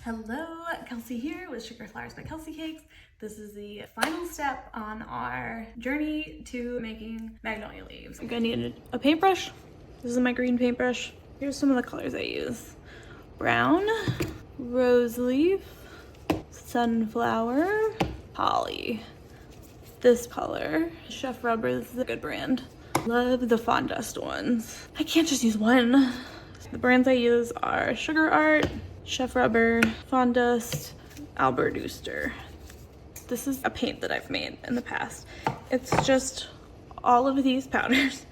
Hello, Kelsie here with Sugar Flowers by Kelsie Cakes. This is the final step on our journey to making magnolia leaves. I'm gonna need a paintbrush. This is my green paintbrush. Here's some of the colors I use. Brown, rose leaf, sunflower, holly. This color, Chef Rubber, this is a good brand. Love the Fond Dust ones. I can't just use one. The brands I use are Sugar Art, Chef Rubber, Fond Dust, Albert Ooster. This is a paint that I've made in the past. It's just all of these powders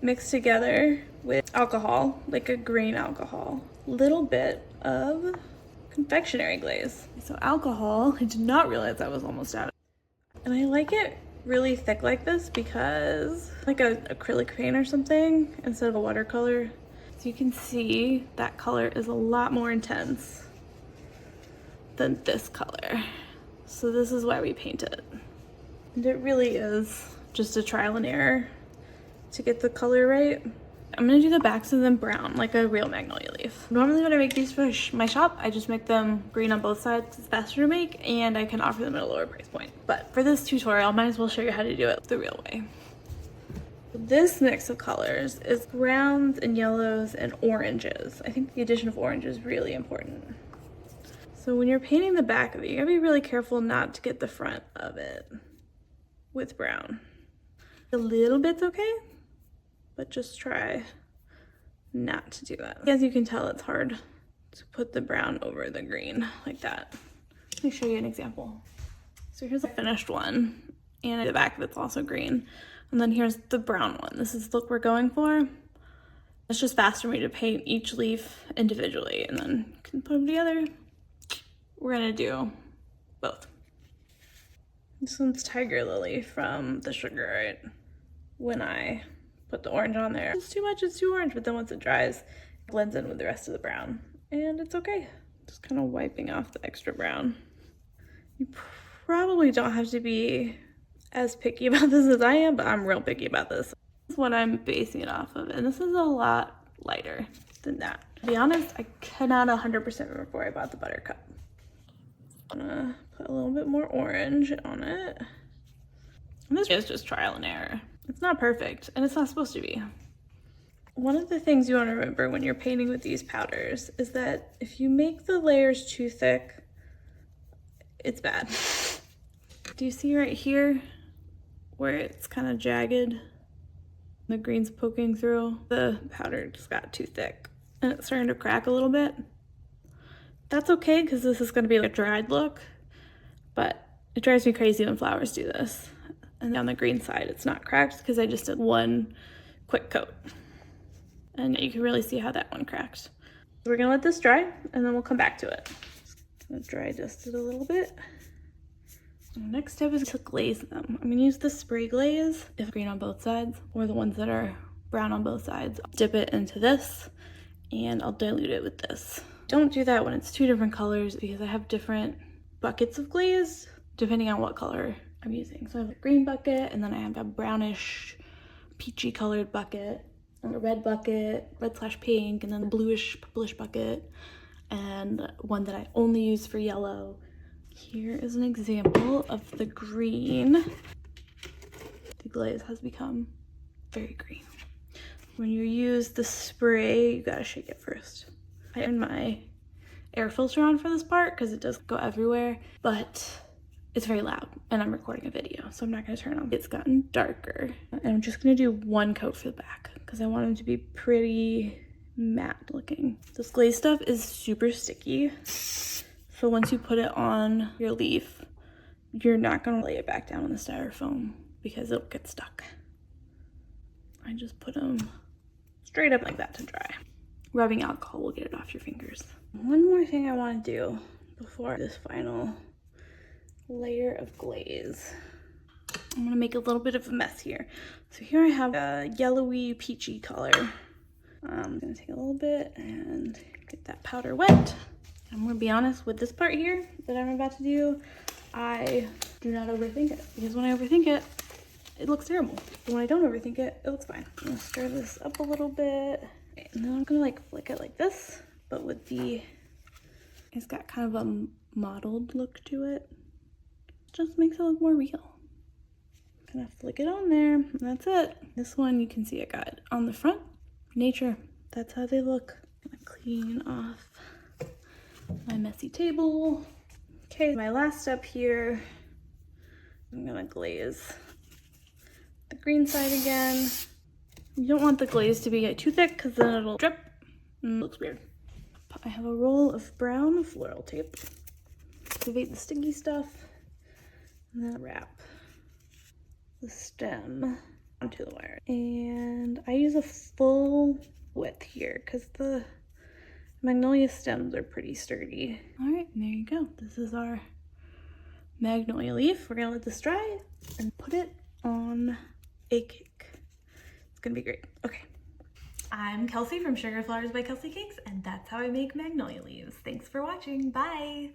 mixed together with alcohol, like a grain alcohol. Little bit of confectionery glaze. So alcohol, I did not realize I was almost out of it. And I like it really thick like this because like a acrylic paint or something instead of a watercolor. So you can see that color is a lot more intense than this color. So this is why we paint it. And it really is just a trial and error to get the color right. I'm gonna do the backs of them brown, like a real magnolia leaf. Normally when I make these for my shop, I just make them green on both sides. It's faster to make and I can offer them at a lower price point. But for this tutorial, I might as well show you how to do it the real way. This mix of colors is browns and yellows and oranges. I think the addition of orange is really important. So when you're painting the back of it, you gotta be really careful not to get the front of it with brown. A little bit's okay, but just try not to do that. As you can tell, it's hard to put the brown over the green like that. Let me show you an example. So here's a finished one, and the back of it's also green. And then here's the brown one. This is the look we're going for. It's just faster for me to paint each leaf individually and then you can put them together. We're gonna do both. This one's Tiger Lily from the Sugar Art. When I put the orange on there, it's too much, it's too orange, but then once it dries, it blends in with the rest of the brown. And it's okay. Just kind of wiping off the extra brown. You probably don't have to be as picky about this as I am, but I'm real picky about this. This is what I'm basing it off of, and this is a lot lighter than that. To be honest, I cannot 100% remember before I bought the buttercup. I'm gonna put a little bit more orange on it. And this is just trial and error. It's not perfect, and it's not supposed to be. One of the things you want to remember when you're painting with these powders is that if you make the layers too thick, it's bad. Do you see right here where it's kind of jagged? The green's poking through. The powder just got too thick and it's starting to crack a little bit. That's okay because this is going to be like a dried look, but it drives me crazy when flowers do this. And on the green side, it's not cracked because I just did one quick coat. And you can really see how that one cracked. So we're gonna let this dry and then we'll come back to it. Just gonna dry dust it a little bit. The next step is to glaze them. I'm gonna use the spray glaze, if green on both sides, or the ones that are brown on both sides. I'll dip it into this and I'll dilute it with this. Don't do that when it's two different colors because I have different buckets of glaze depending on what color I'm using. So I have a green bucket and then I have a brownish, peachy colored bucket, and a red bucket, red/pink, and then a bluish, purplish bucket, and one that I only use for yellow. Here is an example of the green. The glaze has become very green. When you use the spray, you gotta shake it first. I turned my air filter on for this part because it does go everywhere, but it's very loud and I'm recording a video, so I'm not gonna turn it on. It's gotten darker and I'm just gonna do one coat for the back because I want them to be pretty matte looking. This glaze stuff is super sticky. So once you put it on your leaf, you're not gonna lay it back down on the styrofoam because it'll get stuck. I just put them straight up like that to dry. Rubbing alcohol will get it off your fingers. One more thing I wanna do before this final layer of glaze. I'm gonna make a little bit of a mess here. So here I have a yellowy peachy color. I'm gonna take a little bit and get that powder wet. I'm gonna be honest with this part here that I'm about to do, I do not overthink it because when I overthink it, it looks terrible. But when I don't overthink it, it looks fine. I'm gonna stir this up a little bit and then I'm gonna like flick it like this, but with the It's got kind of a mottled look to it. Just makes it look more real. Kind of flick it on there, and that's it. This one you can see I got on the front, nature. That's how they look. I'm gonna clean off my messy table. Okay, my last step here, I'm gonna glaze the green side again. You don't want the glaze to be too thick because then it'll drip and it looks weird. I have a roll of brown floral tape. Activate the sticky stuff and then wrap the stem onto the wire. And I use a full width here because the Magnolia stems are pretty sturdy. All right, and there you go. This is our Magnolia leaf. We're gonna let this dry and put it on a cake. It's gonna be great. Okay. I'm Kelsie from Sugar Flowers by Kelsie Cakes, and that's how I make Magnolia leaves. Thanks for watching. Bye.